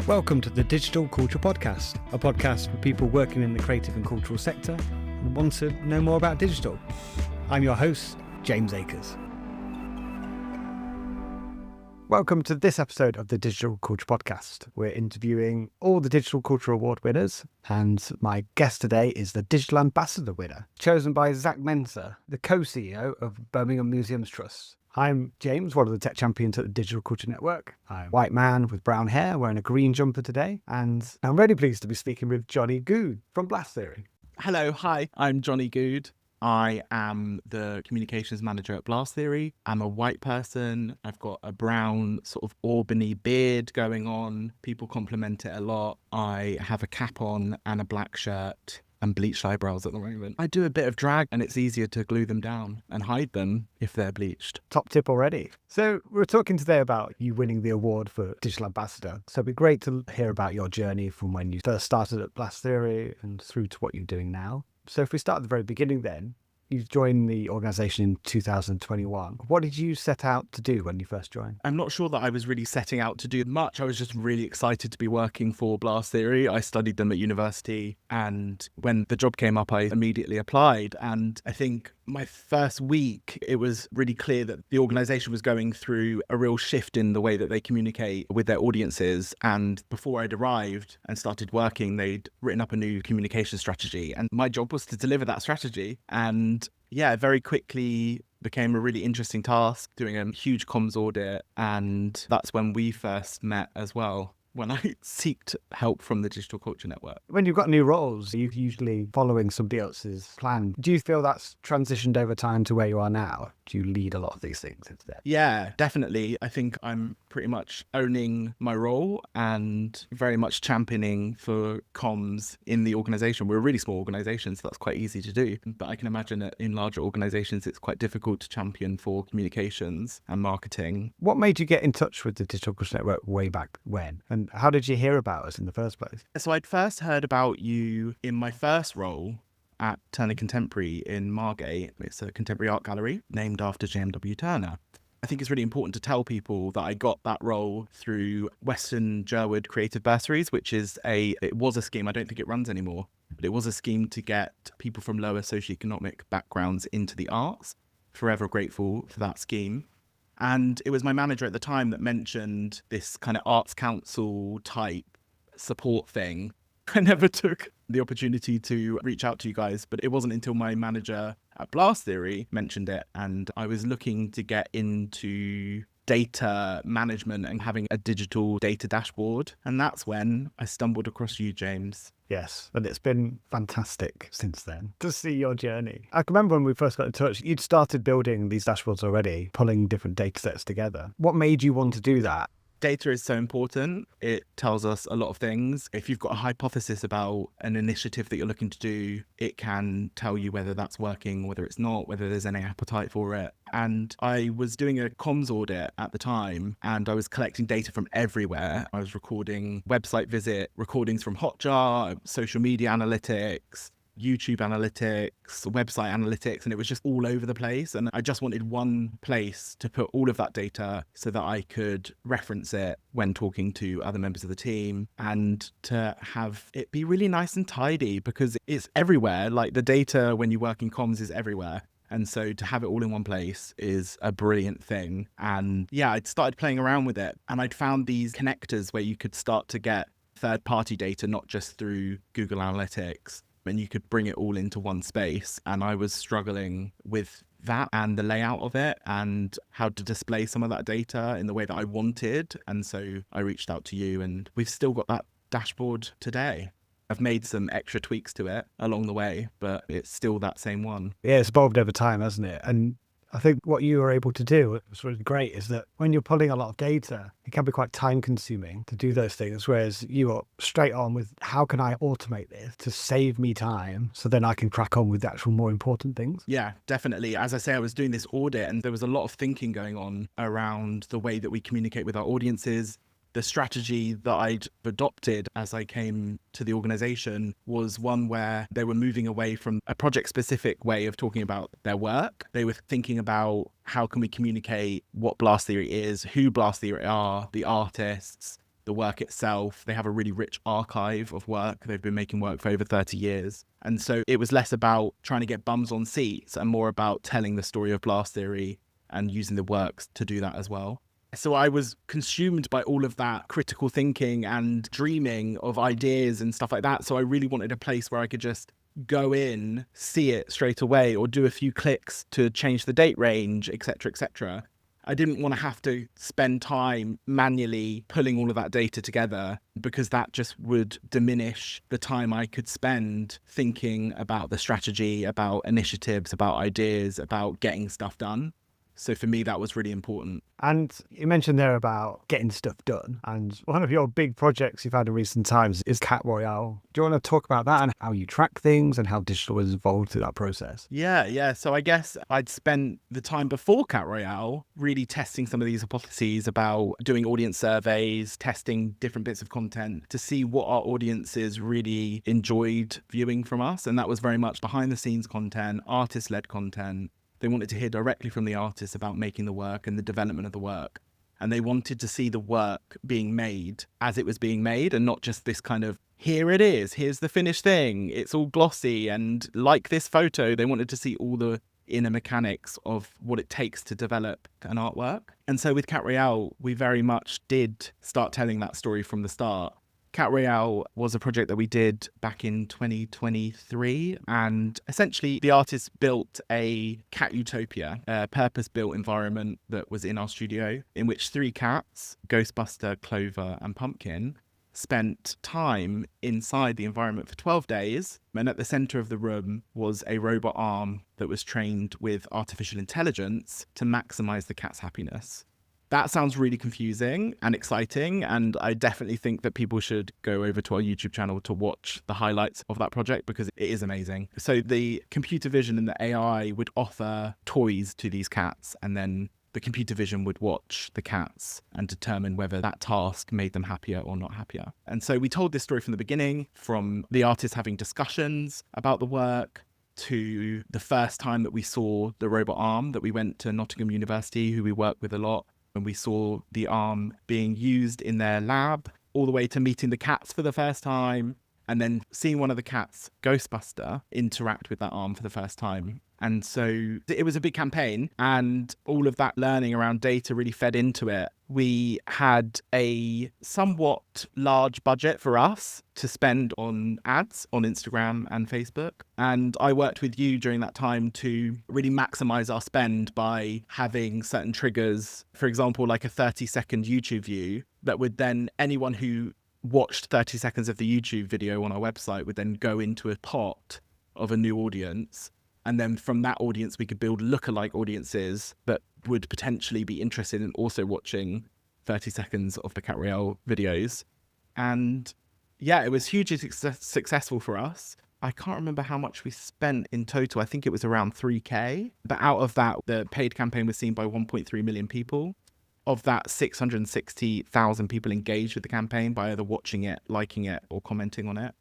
Welcome to the Digital Culture Podcast, a podcast for people working in the creative and cultural sector and want to know more about digital. I'm your host, James Akers. Welcome to this episode of the Digital Culture Podcast. We're interviewing all the Digital Culture Award winners, and my guest today is the Digital Ambassador winner, chosen by Zach Mensa, the co-CEO of Birmingham Museums Trust. I'm James, one of the tech champions at the Digital Culture Network. I'm a white man with brown hair, wearing a green jumper today, and I'm really pleased to be speaking with Jonny Goode from Blast Theory. Hello, hi, I'm Jonny Goode. I am the communications manager at Blast Theory. I'm a white person. I've got a brown sort of Albany beard going on. People compliment it a lot. I have a cap on and a black shirt and bleached eyebrows at the moment. I do a bit of drag and it's easier to glue them down and hide them if they're bleached. Top tip already. So we're talking today about you winning the award for Digital Ambassador. So it'd be great to hear about your journey from when you first started at Blast Theory and through to what you're doing now. So if we start at the very beginning then, you joined the organisation in 2021. What did you set out to do when you first joined? I'm not sure that I was really setting out to do much. I was just really excited to be working for Blast Theory. I studied them at university, and when the job came up, I immediately applied. And I think my first week, it was really clear that the organisation was going through a real shift in the way that they communicate with their audiences. And before I'd arrived and started working, they'd written up a new communication strategy. And my job was to deliver that strategy. And yeah, very quickly became a really interesting task, doing a huge comms audit. And that's when we first met as well, when I sought help from the Digital Culture Network. When you've got new roles, you're usually following somebody else's plan. Do you feel that's transitioned over time to where you are now? Do you lead a lot of these things instead? Yeah, definitely. I think I'm pretty much owning my role and very much championing for comms in the organisation. We're a really small organisation, so that's quite easy to do. But I can imagine that in larger organisations, it's quite difficult to champion for communications and marketing. What made you get in touch with the Digital Culture Network way back when? And how did you hear about us in the first place? So I'd first heard about you in my first role at Turner Contemporary in Margate. It's a contemporary art gallery named after JMW Turner. I think it's really important to tell people that I got that role through Western Jerwood Creative Bursaries, which is it was a scheme, I don't think it runs anymore, but it was a scheme to get people from lower socioeconomic backgrounds into the arts. Forever grateful for that scheme. And it was my manager at the time that mentioned this kind of Arts Council type support thing. I never took the opportunity to reach out to you guys, but it wasn't until my manager at Blast Theory mentioned it, and I was looking to get into data management and having a digital data dashboard. And that's when I stumbled across you, James. Yes, and it's been fantastic since then to see your journey. I can remember when we first got in touch, you'd started building these dashboards already, pulling different data sets together. What made you want to do that? Data is so important. It tells us a lot of things. If you've got a hypothesis about an initiative that you're looking to do, it can tell you whether that's working, whether it's not, whether there's any appetite for it. And I was doing a comms audit at the time, and I was collecting data from everywhere. I was recording website visit recordings from Hotjar, social media analytics, YouTube analytics, website analytics, and it was just all over the place. And I just wanted one place to put all of that data so that I could reference it when talking to other members of the team, and to have it be really nice and tidy, because it's everywhere. Like, the data when you work in comms is everywhere. And so to have it all in one place is a brilliant thing. And yeah, I'd started playing around with it, and I'd found these connectors where you could start to get third-party data, not just through Google Analytics, and you could bring it all into one space. And I was struggling with that and the layout of it and how to display some of that data in the way that I wanted. And so I reached out to you, and we've still got that dashboard today. I've made some extra tweaks to it along the way, but it's still that same one. Yeah, it's evolved over time, hasn't it? And I think what you were able to do, what's really great, is that when you're pulling a lot of data, it can be quite time consuming to do those things, whereas you are straight on with how can I automate this to save me time so then I can crack on with the actual more important things. Yeah, definitely. As I say, I was doing this audit, and there was a lot of thinking going on around the way that we communicate with our audiences. The strategy that I'd adopted as I came to the organization was one where they were moving away from a project-specific way of talking about their work. They were thinking about how can we communicate what Blast Theory is, who Blast Theory are, the artists, the work itself. They have a really rich archive of work. They've been making work for over 30 years. And so it was less about trying to get bums on seats and more about telling the story of Blast Theory and using the works to do that as well. So I was consumed by all of that critical thinking and dreaming of ideas and stuff like that. So I really wanted a place where I could just go in, see it straight away, or do a few clicks to change the date range, etc., etc. I didn't want to have to spend time manually pulling all of that data together, because that just would diminish the time I could spend thinking about the strategy, about initiatives, about ideas, about getting stuff done. So for me, that was really important. And you mentioned there about getting stuff done. And one of your big projects you've had in recent times is Cat Royale. Do you want to talk about that and how you track things and how digital was involved through that process? Yeah. So I guess I'd spent the time before Cat Royale really testing some of these hypotheses about doing audience surveys, testing different bits of content to see what our audiences really enjoyed viewing from us. And that was very much behind the scenes content, artist-led content. They wanted to hear directly from the artists about making the work and the development of the work. And they wanted to see the work being made as it was being made, and not just this kind of, here it is, here's the finished thing, it's all glossy, and like this photo. They wanted to see all the inner mechanics of what it takes to develop an artwork. And so with Cat Royale, we very much did start telling that story from the start. Cat Royale was a project that we did back in 2023, and essentially the artists built a cat utopia, a purpose-built environment that was in our studio, in which 3 cats, Ghostbuster, Clover and Pumpkin, spent time inside the environment for 12 days. And at the center of the room was a robot arm that was trained with artificial intelligence to maximize the cat's happiness. That sounds really confusing and exciting, and I definitely think that people should go over to our YouTube channel to watch the highlights of that project, because it is amazing. So the computer vision and the AI would offer toys to these cats, and then the computer vision would watch the cats and determine whether that task made them happier or not happier. And so we told this story from the beginning, from the artists having discussions about the work, to the first time that we saw the robot arm, that we went to Nottingham University, who we work with a lot, and we saw the arm being used in their lab, all the way to meeting the cats for the first time, and then seeing one of the cats, Ghostbuster, interact with that arm for the first time. And so it was a big campaign, and all of that learning around data really fed into it. We had a somewhat large budget for us to spend on ads on Instagram and Facebook. And I worked with you during that time to really maximize our spend by having certain triggers, for example, like a 30-second YouTube view that would then, anyone who watched 30 seconds of the YouTube video on our website would then go into a pot of a new audience. And then from that audience, we could build lookalike audiences that would potentially be interested in also watching 30 seconds of the Cat Royale videos. And yeah, it was hugely successful for us. I can't remember how much we spent in total. I think it was around 3K. But out of that, the paid campaign was seen by 1.3 million people. Of that, 660,000 people engaged with the campaign by either watching it, liking it, or commenting on it.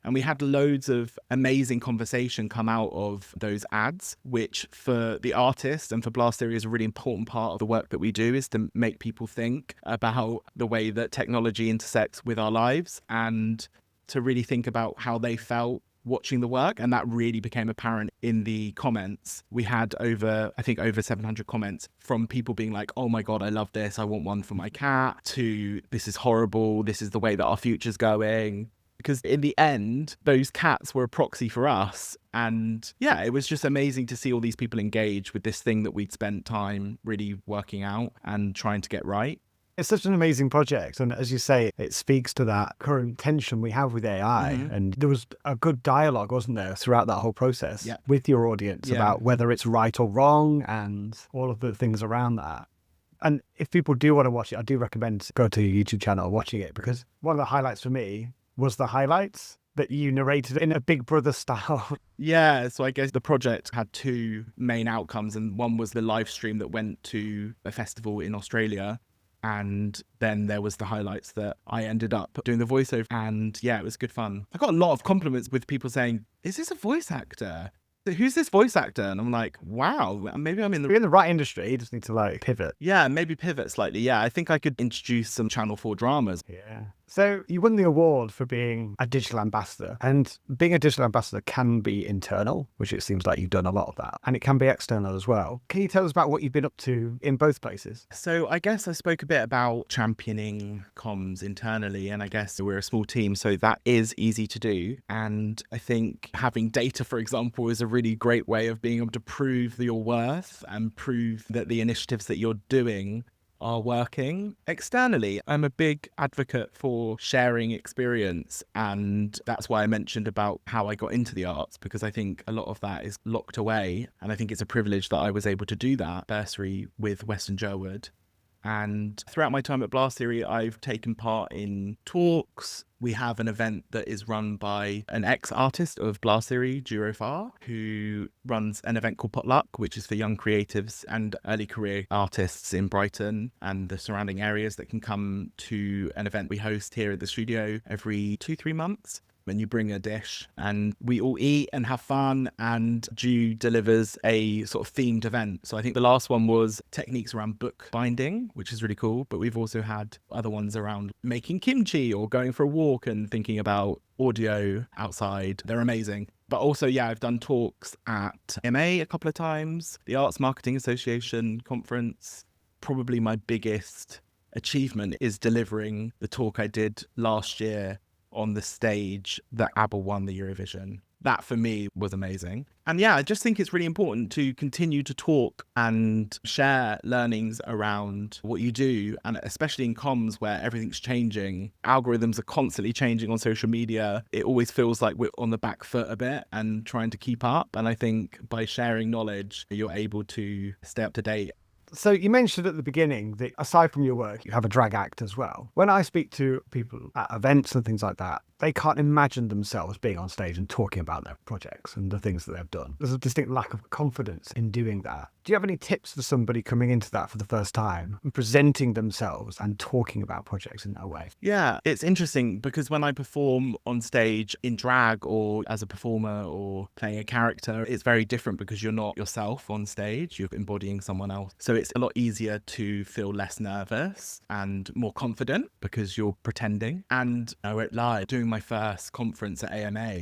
And we had loads of amazing conversation come out of those ads, which for the artist and for Blast Theory is a really important part of the work that we do, is to make people think about the way that technology intersects with our lives, and to really think about how they felt watching the work. And that really became apparent in the comments. We had over 700 comments from people being like, oh my God, I love this, I want one for my cat, to this is horrible, this is the way that our future's going. Because in the end, those cats were a proxy for us. And yeah, it was just amazing to see all these people engage with this thing that we'd spent time really working out and trying to get right. It's such an amazing project. And as you say, it speaks to that current tension we have with AI. Mm-hmm. And there was a good dialogue, wasn't there, throughout that whole process with your audience about whether it's right or wrong and all of the things around that. And if people do want to watch it, I do recommend go to your YouTube channel watching it, because one of the highlights for me was the highlights that you narrated in a Big Brother style. Yeah, so I guess the project had 2 main outcomes, and one was the live stream that went to a festival in Australia, and then there was the highlights that I ended up doing the voiceover, and yeah, it was good fun. I got a lot of compliments with people saying, is this a voice actor? who's this voice actor? And I'm like, wow, maybe I'm in You're in the right industry. You just need to like pivot. Yeah, maybe pivot slightly. Yeah, I think I could introduce some Channel 4 dramas. Yeah. So you won the award for being a digital ambassador, and being a digital ambassador can be internal, which it seems like you've done a lot of that, and it can be external as well. Can you tell us about what you've been up to in both places? So I guess I spoke a bit about championing comms internally, and I guess we're a small team, so that is easy to do. And I think having data, for example, is a really great way of being able to prove your worth and prove that the initiatives that you're doing are working. Externally, I'm a big advocate for sharing experience, and that's why I mentioned about how I got into the arts, because I think a lot of that is locked away, and I think it's a privilege that I was able to do that bursary with Western Sherwood. And throughout my time at Blast Theory, I've taken part in talks. We have an event that is run by an ex-artist of Blast Theory, Far, who runs an event called Potluck, which is for young creatives and early career artists in Brighton and the surrounding areas that can come to an event we host here at the studio every 2-3 months. When you bring a dish and we all eat and have fun, and Ju delivers a sort of themed event. So I think the last one was techniques around book binding, which is really cool. But we've also had other ones around making kimchi or going for a walk and thinking about audio outside. They're amazing. But also, yeah, I've done talks at MA a couple of times, the Arts Marketing Association conference. Probably my biggest achievement is delivering the talk I did last year on the stage that ABBA won the Eurovision. That for me was amazing. And yeah, I just think it's really important to continue to talk and share learnings around what you do, and especially in comms where everything's changing. Algorithms are constantly changing on social media. It always feels like we're on the back foot a bit and trying to keep up. And I think by sharing knowledge, you're able to stay up to date. So you mentioned at the beginning that aside from your work, you have a drag act as well. When I speak to people at events and things like that, they can't imagine themselves being on stage and talking about their projects and the things that they've done. There's a distinct lack of confidence in doing that. Do you have any tips for somebody coming into that for the first time and presenting themselves and talking about projects in that way? Yeah, it's interesting because when I perform on stage in drag or as a performer or playing a character, it's very different because you're not yourself on stage, you're embodying someone else. So it's a lot easier to feel less nervous and more confident because you're pretending. And I won't lie, doing my first conference at AMA,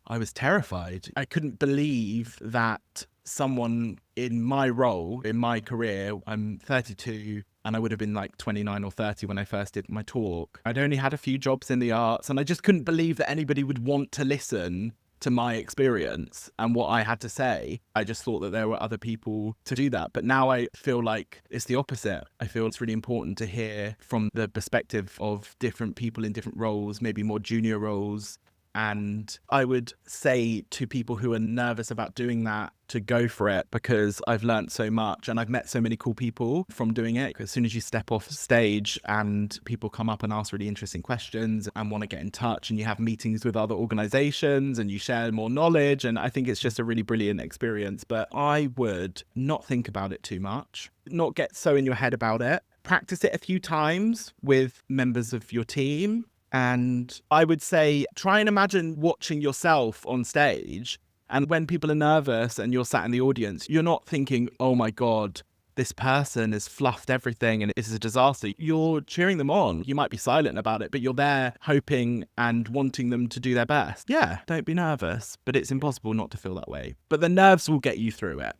I was terrified. I couldn't believe that someone in my role, in my career, I'm 32 and I would have been like 29 or 30 when I first did my talk. I'd only had a few jobs in the arts and I just couldn't believe that anybody would want to listen to my experience and what I had to say. I just thought that there were other people to do that. But now I feel like it's the opposite. I feel it's really important to hear from the perspective of different people in different roles, maybe more junior roles. And I would say to people who are nervous about doing that to go for it, because I've learned so much and I've met so many cool people from doing it. As soon as you step off stage and people come up and ask really interesting questions and want to get in touch, and you have meetings with other organizations and you share more knowledge, and I think it's just a really brilliant experience. But I would not think about it too much, not get so in your head about it. Practice it a few times with members of your team. And I would say, try and imagine watching yourself on stage. And when people are nervous and you're sat in the audience, you're not thinking, oh my God, this person has fluffed everything and it's a disaster. You're cheering them on. You might be silent about it, but you're there hoping and wanting them to do their best. Yeah, don't be nervous, but it's impossible not to feel that way. But the nerves will get you through it.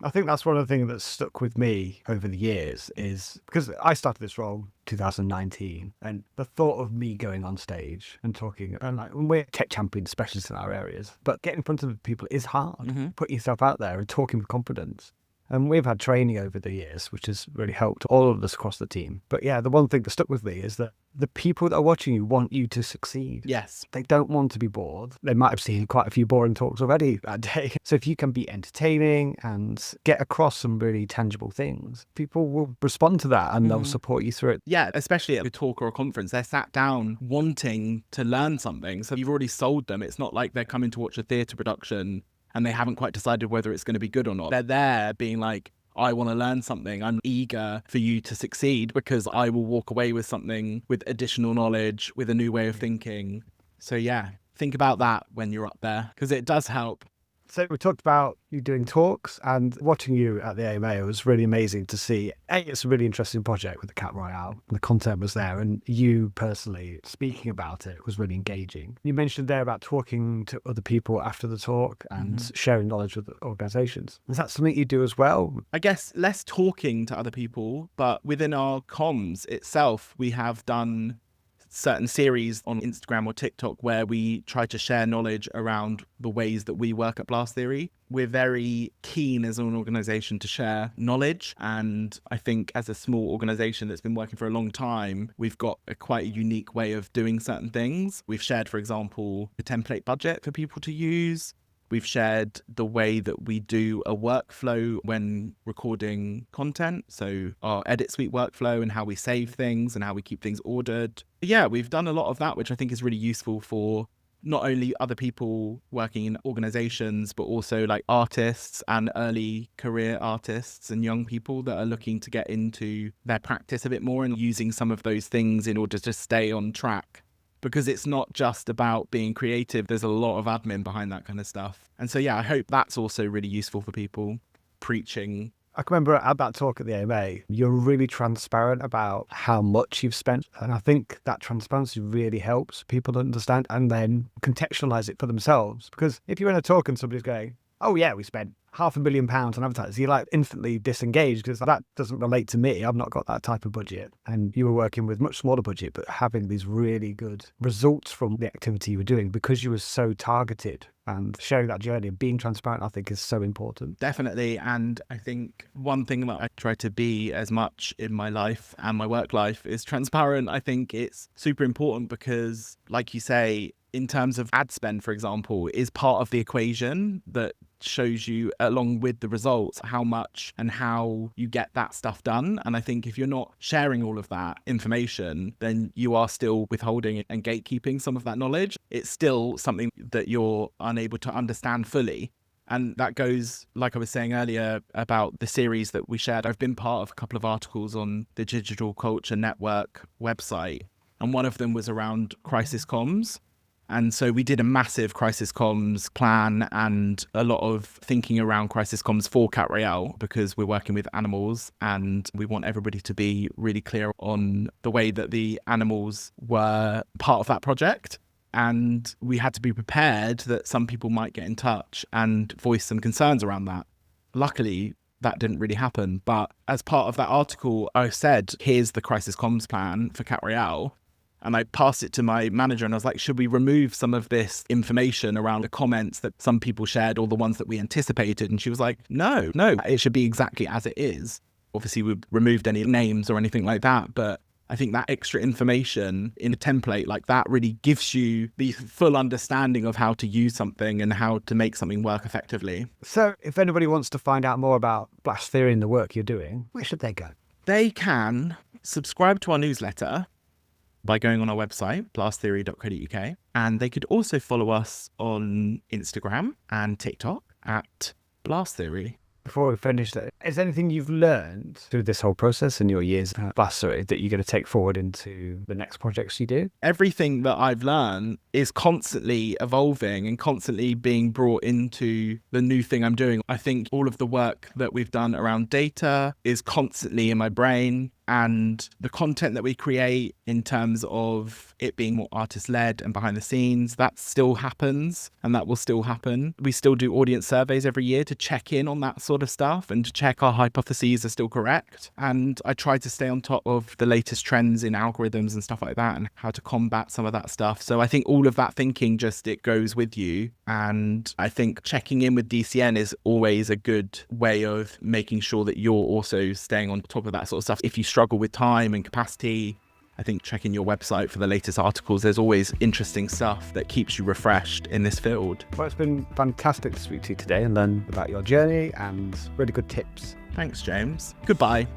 I think that's one of the things that's stuck with me over the years is because I started this role 2019, and the thought of me going on stage and talking, and like we're tech champion specialists in our areas, but getting in front of people is hard. Putting yourself out there and talking with confidence. And we've had training over the years, which has really helped all of us across the team. But yeah, the one thing that stuck with me is that the people that are watching you want you to succeed. Yes. They don't want to be bored. They might have seen quite a few boring talks already that day. So if you can be entertaining and get across some really tangible things, people will respond to that and they'll support you through it. Yeah, especially at a talk or a conference, they're sat down wanting to learn something. So you've already sold them. It's not like they're coming to watch a theatre production and they haven't quite decided whether it's going to be good or not. They're there being like, I want to learn something. I'm eager for you to succeed because I will walk away with something, with additional knowledge, with a new way of thinking. So yeah, think about that when you're up there because it does help. So we talked about you doing talks, and watching you at the AMA was really amazing to see. It's a really interesting project with the Cat Royale. The content was there, and you personally speaking about it was really engaging. You mentioned there about talking to other people after the talk and sharing knowledge with organisations. Is that something you do as well? I guess less talking to other people, but within our comms itself, we have done certain series on Instagram or TikTok where we try to share knowledge around the ways that we work at Blast Theory. We're very keen as an organisation to share knowledge, and I think as a small organisation that's been working for a long time, we've got quite a unique way of doing certain things. We've shared, for example, a template budget for people to use. We've shared the way that we do a workflow when recording content. So our edit suite workflow and how we save things and how we keep things ordered. Yeah, we've done a lot of that, which I think is really useful for not only other people working in organizations, but also like artists and early career artists and young people that are looking to get into their practice a bit more and using some of those things in order to stay on track. Because it's not just about being creative, there's a lot of admin behind that kind of stuff. And so, yeah, I hope that's also really useful for people preaching. I can remember at that talk at the AMA, you're really transparent about how much you've spent. And I think that transparency really helps people understand and then contextualize it for themselves. Because if you're in a talk and somebody's going, oh yeah, we spent £500 million on advertising, you're like instantly disengaged because that doesn't relate to me. I've not got that type of budget. And you were working with much smaller budget, but having these really good results from the activity you were doing because you were so targeted. And sharing that journey and being transparent, I think, is so important. Definitely. And I think one thing that I try to be as much in my life and my work life is transparent. I think it's super important because, like you say, in terms of ad spend, for example, is part of the equation that shows you, along with the results, how much and how you get that stuff done. And I think if you're not sharing all of that information, then you are still withholding and gatekeeping some of that knowledge. It's still something that you're unable to understand fully. And that goes, like I was saying earlier, about the series that we shared. I've been part of a couple of articles on the Digital Culture Network website, and one of them was around crisis comms. And so we did a massive crisis comms plan and a lot of thinking around crisis comms for Cat Royale because we're working with animals and we want everybody to be really clear on the way that the animals were part of that project. And we had to be prepared that some people might get in touch and voice some concerns around that. Luckily, that didn't really happen. But as part of that article, I said, here's the crisis comms plan for Cat Royale. And I passed it to my manager and I was like, should we remove some of this information around the comments that some people shared or the ones that we anticipated? And she was like, no, it should be exactly as it is. Obviously, we removed any names or anything like that. But I think that extra information in a template like that really gives you the full understanding of how to use something and how to make something work effectively. So if anybody wants to find out more about Blast Theory and the work you're doing, where should they go? They can subscribe to our newsletter by going on our website, blasttheory.co.uk. And they could also follow us on Instagram and TikTok at Blast Theory. Before we finish, is there anything you've learned through this whole process in your years at Blast Theory that you're going to take forward into the next projects you do? Everything that I've learned is constantly evolving and constantly being brought into the new thing I'm doing. I think all of the work that we've done around data is constantly in my brain. And the content that we create in terms of it being more artist-led and behind the scenes, that still happens and that will still happen. We still do audience surveys every year to check in on that sort of stuff and to check our hypotheses are still correct. And I try to stay on top of the latest trends in algorithms and stuff like that and how to combat some of that stuff. So I think all of that thinking it goes with you. And I think checking in with DCN is always a good way of making sure that you're also staying on top of that sort of stuff. If you struggle with time and capacity, I think checking your website for the latest articles, there's always interesting stuff that keeps you refreshed in this field. Well, it's been fantastic to speak to you today and learn about your journey and really good tips. Thanks, James. Goodbye.